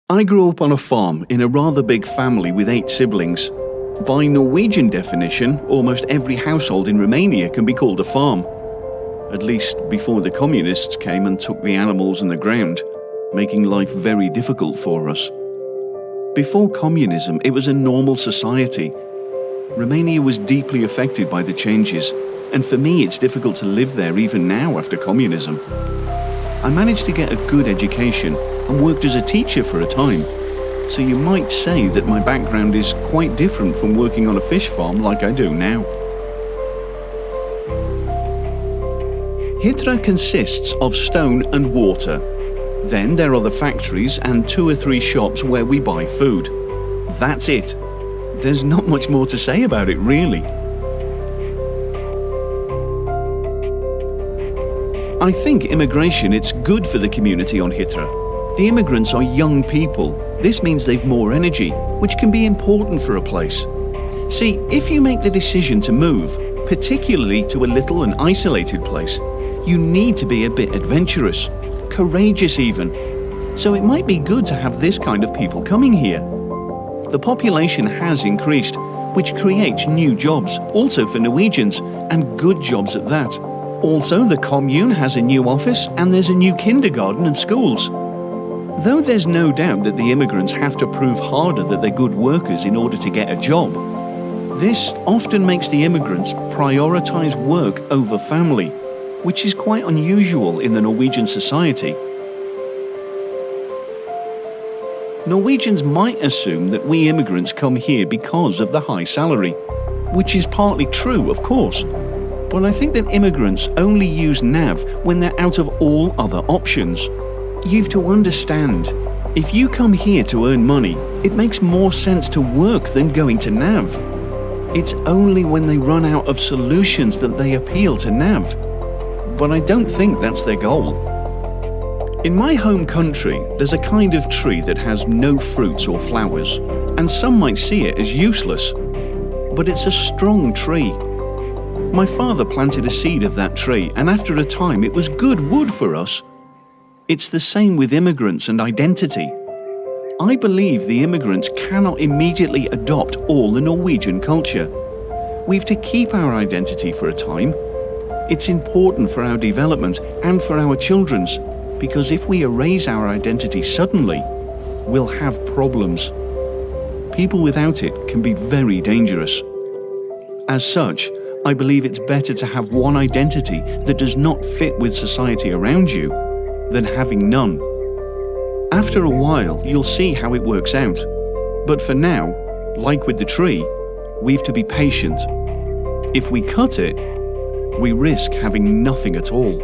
I grew up on a farm in a rather big family with 8 siblings. By Norwegian definition, almost every household in Romania can be called a farm. At least before the communists came and took the animals and the ground, making life very difficult for us. Before communism, it was a normal society. Romania was deeply affected by the changes, and for me it's difficult to live there even now after communism. I managed to get a good education and worked as a teacher for a time, so you might say that my background is quite different from working on a fish farm like I do now. Hitra consists of stone and water. Then there are the factories and 2 or 3 shops where we buy food. That's it. There's not much more to say about it, really. I think immigration, it's good for the community on Hitra. The immigrants are young people. This means they've more energy, which can be important for a place. See, if you make the decision to move, particularly to a little and isolated place, you need to be a bit adventurous, courageous even. So it might be good to have this kind of people coming here. The population has increased, which creates new jobs, also for Norwegians, and good jobs at that. Also, the commune has a new office and there's a new kindergarten and schools. Though there's no doubt that the immigrants have to prove harder that they're good workers in order to get a job, this often makes the immigrants prioritize work over family, which is quite unusual in the Norwegian society. Norwegians might assume that we immigrants come here because of the high salary, which is partly true, of course. But I think that immigrants only use NAV when they're out of all other options. You've to understand, if you come here to earn money, it makes more sense to work than going to NAV. It's only when they run out of solutions that they appeal to NAV. But I don't think that's their goal. In my home country, there's a kind of tree that has no fruits or flowers, and some might see it as useless. But it's a strong tree. My father planted a seed of that tree, and after a time it was good wood for us. It's the same with immigrants and identity. I believe the immigrants cannot immediately adopt all the Norwegian culture. We've to keep our identity for a time. It's important for our development and for our children's, because if we erase our identity suddenly, we'll have problems. People without it can be very dangerous. As such, I believe it's better to have one identity that does not fit with society around you than having none. After a while, you'll see how it works out. But for now, like with the tree, we've to be patient. If we cut it, we risk having nothing at all.